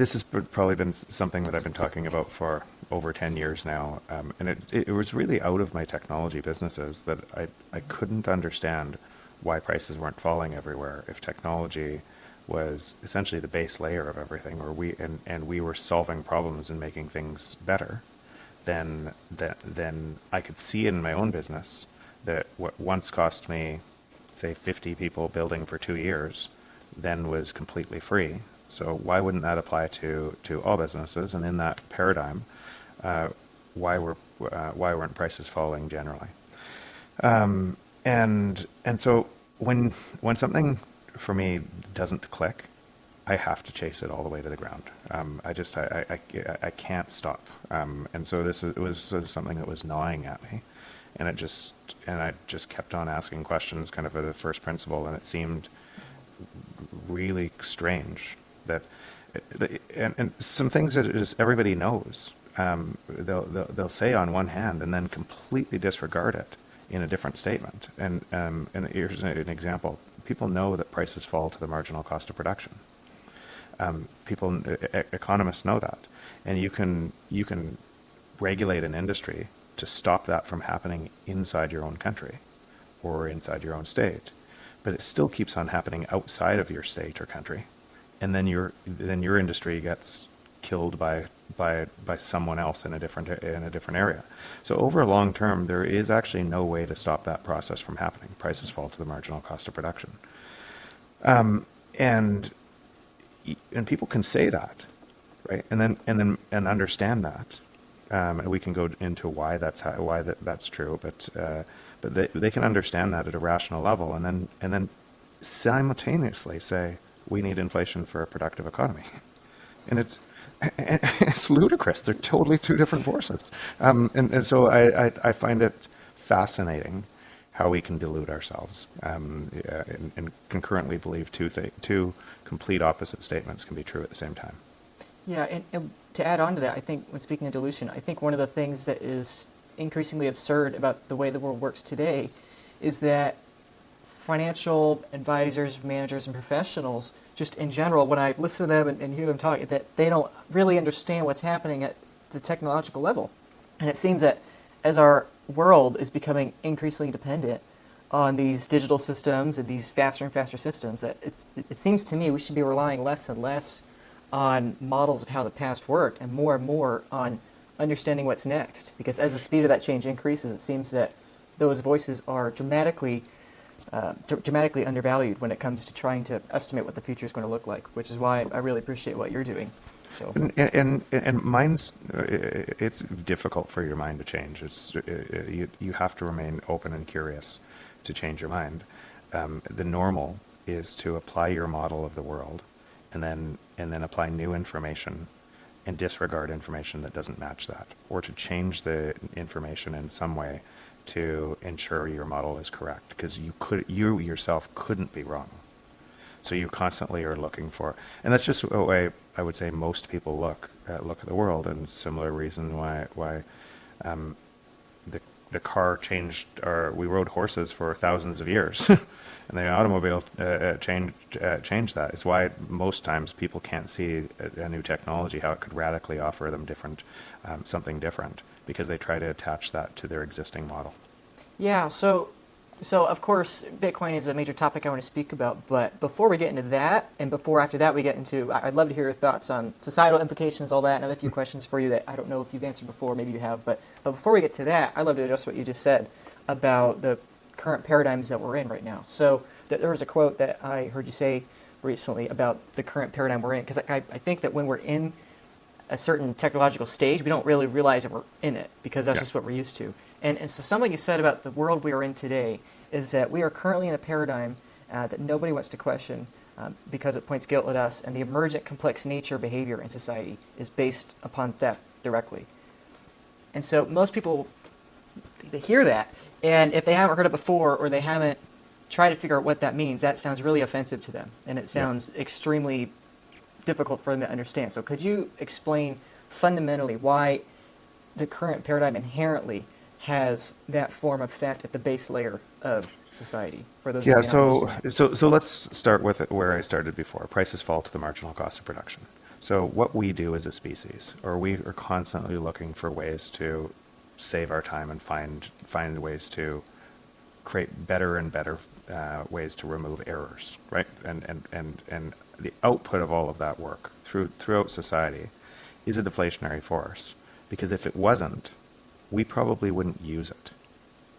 This has probably been something that I've been talking about for over 10 years now. And it was really out of my technology businesses that I couldn't understand why prices weren't falling everywhere if technology was essentially the base layer of everything, or and we were solving problems and making things better. Then I could see in my own business that what once cost me, say, 50 people building for 2 years, then was completely free. So why wouldn't that apply to all businesses? And in that paradigm, uh, why weren't prices falling generally? And so when something for me doesn't click, I have to chase it all the way to the ground. I can't stop. And so it was sort of something that was gnawing at me, and I just kept on asking questions, kind of at a first principle, and it seemed really strange that, and some things that just everybody knows. They'll say on one hand and then completely disregard it in a different statement. And here's an example. People know that prices fall to the marginal cost of production. Economists know that, and you can regulate an industry to stop that from happening inside your own country or inside your own state, but it still keeps on happening outside of your state or country, and then your industry gets killed by someone else in a different area. So over a long term, there is actually no way to stop that process from happening. Prices fall to the marginal cost of production, and and people can say that, right? And understand that, and we can go into why that's true. But they can understand that at a rational level, and then simultaneously say we need inflation for a productive economy, and it's ludicrous. They're totally two different forces, and so I find it fascinating how we can delude ourselves, and concurrently believe two complete opposite statements can be true at the same time. Yeah, and to add on to that, I think when speaking of dilution, I think one of the things that is increasingly absurd about the way the world works today is that financial advisors, managers, and professionals, just in general, when I listen to them and hear them talk, that they don't really understand what's happening at the technological level. And it seems that as our world is becoming increasingly dependent on these digital systems and these faster and faster systems, that it seems to me we should be relying less and less on models of how the past worked and more on understanding what's next. Because as the speed of that change increases, it seems that those voices are dramatically undervalued when it comes to trying to estimate what the future is going to look like, which is why I really appreciate what you're doing. So. And mine's it's difficult for your mind to change. You have to remain open and curious to change your mind. The normal is to apply your model of the world, and then apply new information and disregard information that doesn't match that, or to change the information in some way to ensure your model is correct, because you yourself couldn't be wrong. So you constantly are looking for, and that's just the way I would say most people look at the world, and similar reason why the car changed, or we rode horses for thousands of years, and the automobile changed that. It's why most times people can't see a new technology, how it could radically offer them something different, because they try to attach that to their existing model. Yeah, so of course, Bitcoin is a major topic I want to speak about, but before we get into that, and before after that we get into, I'd love to hear your thoughts on societal implications, all that, and I have a few questions for you that I don't know if you've answered before, maybe you have, but before we get to that, I'd love to address what you just said about the current paradigms that we're in right now. So there was a quote that I heard you say recently about the current paradigm we're in, because I think that when we're in a certain technological stage, we don't really realize that we're in it, because that's just what we're used to. And so something you said about the world we are in today is that we are currently in a paradigm that nobody wants to question because it points guilt at us, and the emergent complex nature of behavior in society is based upon theft directly. And so most people, they hear that, and if they haven't heard it before, or they haven't tried to figure out what that means, that sounds really offensive to them, and it sounds extremely difficult for them to understand. So could you explain fundamentally why the current paradigm inherently has that form of theft at the base layer of society for those? Yeah, so let's start with it where I started before. Prices fall to the marginal cost of production. So what we do as a species, or we are constantly looking for ways to save our time and find ways to create better and better ways to remove errors, right? And the output of all of that work throughout society is a deflationary force, because if it wasn't, we probably wouldn't use it,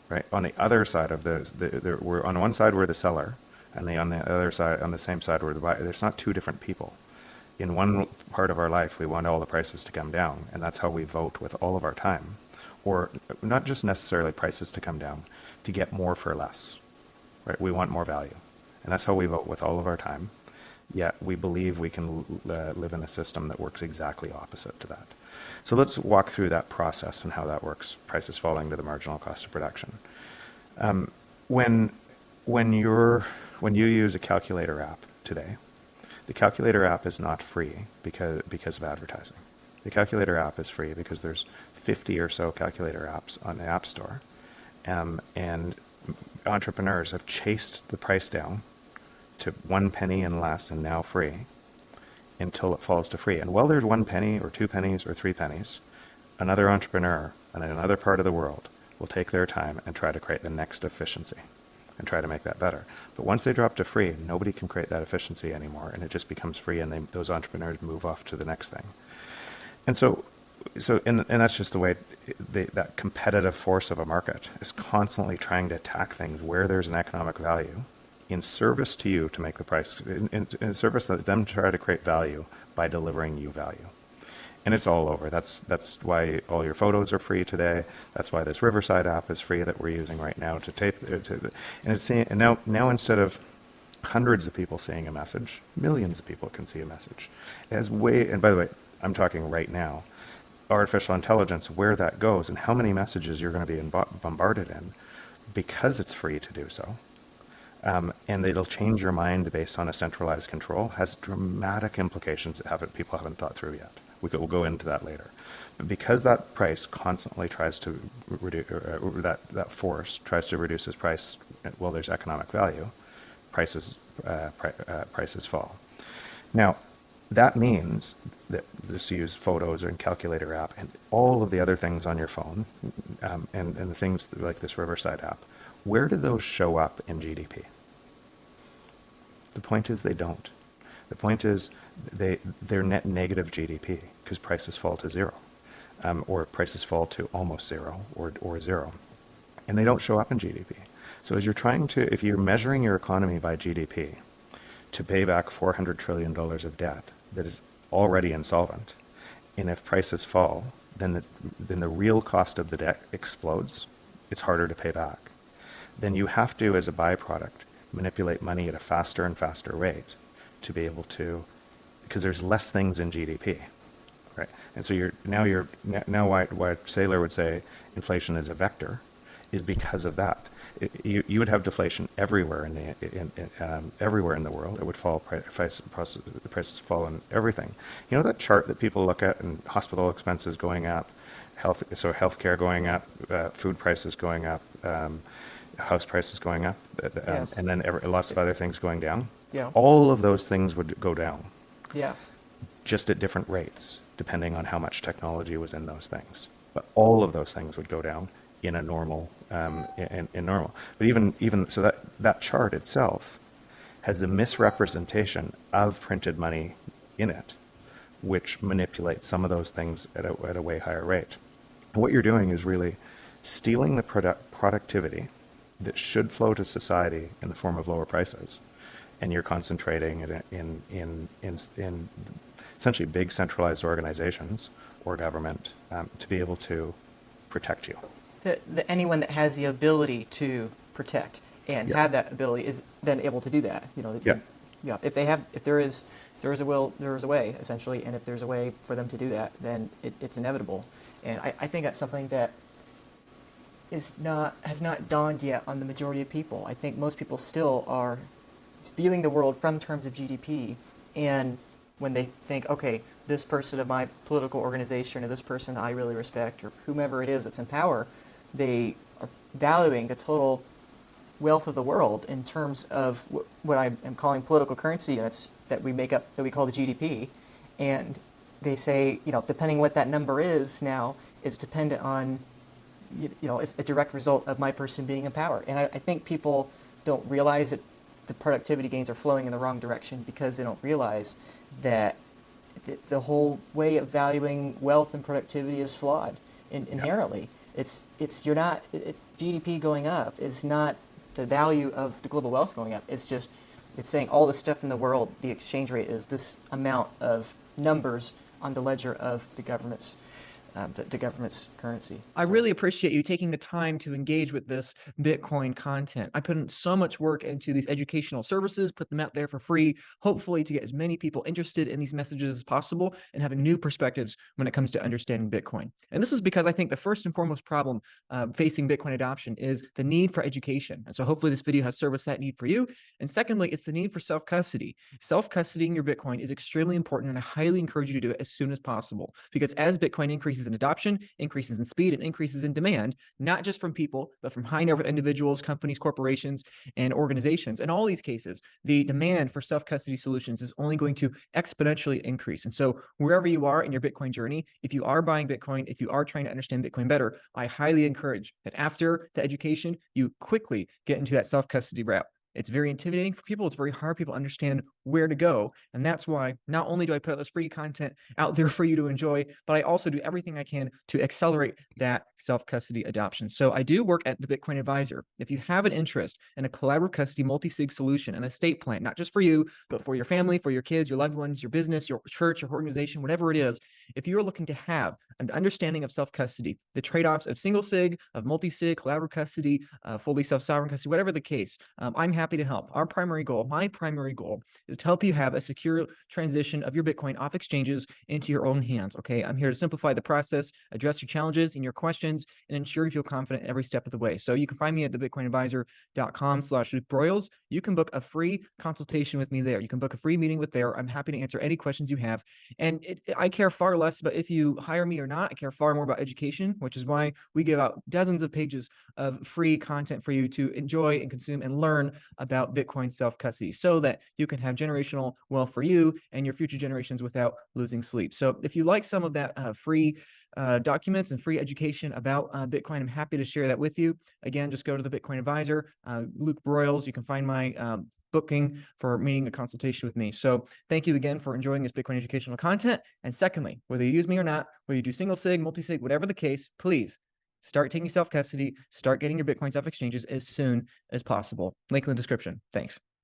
right? On the other side of we're on one side we're the seller, and on the other side, on the same side, we're the buyer. There's not two different people. In one part of our life, we want all the prices to come down, and that's how we vote with all of our time. Or not just necessarily prices to come down, to get more for less, right? We want more value, and that's how we vote with all of our time. Yet we believe we can live in a system that works exactly opposite to that. So let's walk through that process and how that works, prices falling to the marginal cost of production. When you use a calculator app today, the calculator app is not free because of advertising. The calculator app is free because there's 50 or so calculator apps on the App Store, and entrepreneurs have chased the price down to 1 penny and less, and now free, until it falls to free. And while there's 1 penny or 2 pennies or 3 pennies, another entrepreneur in another part of the world will take their time and try to create the next efficiency and try to make that better. But once they drop to free, nobody can create that efficiency anymore, and it just becomes free, and those entrepreneurs move off to the next thing. And and that's just the way that competitive force of a market is constantly trying to attack things where there's an economic value in service to you to make the price, in service to them to try to create value by delivering you value. And it's all over. That's why all your photos are free today. That's why this Riverside app is free that we're using right now to tape. And now instead of hundreds of people seeing a message, millions of people can see a message. And by the way, I'm talking right now, artificial intelligence, where that goes and how many messages you're going to be bombarded in, because it's free to do so. And it'll change your mind based on a centralized control, has dramatic implications that people haven't thought through yet. We'll go into that later. But because that price constantly tries to reduce, that force tries to reduce its price, well, there's economic value, prices fall. Now, that means that just use photos or calculator app and all of the other things on your phone, and the things like this Riverside app, where do those show up in GDP? The point is they don't. The point is they're net negative GDP because prices fall to zero, or prices fall to almost zero or zero, and they don't show up in GDP. So as if you're measuring your economy by GDP to pay back $400 trillion of debt that is already insolvent, and if prices fall, then the real cost of the debt explodes. It's harder to pay back. Then you have to, as a byproduct, manipulate money at a faster and faster rate to be able to, because there's less things in GDP, right? And so now why Saylor would say inflation is a vector is because of that. You would have deflation everywhere everywhere in the world. It would fall, prices fall in everything. You know that chart that people look at, and hospital expenses going up, healthcare going up, food prices going up, house prices going up, Yes. and then lots of other things going down. Yeah. All of those things would go down, Yes. just at different rates, depending on how much technology was in those things. But all of those things would go down in a normal, in normal. But even so, that chart itself has the misrepresentation of printed money in it, which manipulates some of those things at a way higher rate. And what you're doing is really stealing the productivity that should flow to society in the form of lower prices, and you're concentrating it in essentially big centralized organizations or government to be able to protect you. Anyone that has the ability to protect and Yeah. have that ability is then able to do that. Yeah. Yeah. If there is a will, there is a way, essentially, and if there's a way for them to do that, then it's inevitable. And I think that's something that has not dawned yet on the majority of people. I think most people still are viewing the world from terms of GDP, and when they think, okay, this person of my political organization or this person I really respect or whomever it is that's in power, they are valuing the total wealth of the world in terms of what I am calling political currency units that we make up, that we call the GDP, and they say, depending what that number is now, it's dependent on, it's a direct result of my person being in power. And I think people don't realize that the productivity gains are flowing in the wrong direction because they don't realize that the whole way of valuing wealth and productivity is flawed inherently. GDP going up is not the value of the global wealth going up. It's saying all the stuff in the world, the exchange rate is this amount of numbers on the ledger of the government's currency. I really appreciate you taking the time to engage with this Bitcoin content. I put in so much work into these educational services, put them out there for free, hopefully to get as many people interested in these messages as possible and having new perspectives when it comes to understanding Bitcoin. And this is because I think the first and foremost problem facing Bitcoin adoption is the need for education. And so hopefully this video has serviced that need for you. And secondly, it's the need for self-custody. Self-custodying your Bitcoin is extremely important, and I highly encourage you to do it as soon as possible, because as Bitcoin increases in adoption, increases in speed, and increases in demand, not just from people, but from high net worth individuals, companies, corporations, and organizations. In all these cases, the demand for self-custody solutions is only going to exponentially increase. And so wherever you are in your Bitcoin journey, if you are buying Bitcoin, if you are trying to understand Bitcoin better, I highly encourage that after the education, you quickly get into that self-custody route. It's very intimidating for people. It's very hard for people to understand where to go. And that's why not only do I put out this free content out there for you to enjoy, but I also do everything I can to accelerate that self-custody adoption. So I do work at the Bitcoin Advisor. If you have an interest in a collaborative custody multi-sig solution, an estate plan, not just for you, but for your family, for your kids, your loved ones, your business, your church, your organization, whatever it is, if you're looking to have an understanding of self-custody, the trade-offs of single sig, of multi-sig, collaborative custody, fully self-sovereign custody, whatever the case, I'm happy to help. Our primary goal, my primary goal, is to help you have a secure transition of your Bitcoin off exchanges into your own hands. Okay, I'm here to simplify the process, address your challenges and your questions, and ensure you feel confident every step of the way. So you can find me at thebitcoinadvisor.com/Broyles. You can book a free consultation with me there. You can book a free meeting with there. I'm happy to answer any questions you have. And I care far less about if you hire me or not. I care far more about education, which is why we give out dozens of pages of free content for you to enjoy and consume and learn about Bitcoin self-custody, so that you can have generational wealth for you and your future generations without losing sleep. So if you like some of that free documents and free education about Bitcoin, I'm happy to share that with you. Again, just go to the Bitcoin Advisor, Luke Broyles. You can find my booking for meeting a consultation with me. So thank you again for enjoying this Bitcoin educational content. And secondly, whether you use me or not, whether you do single sig, multi-sig, whatever the case, please start taking self-custody, start getting your Bitcoins off exchanges as soon as possible. Link in the description. Thanks.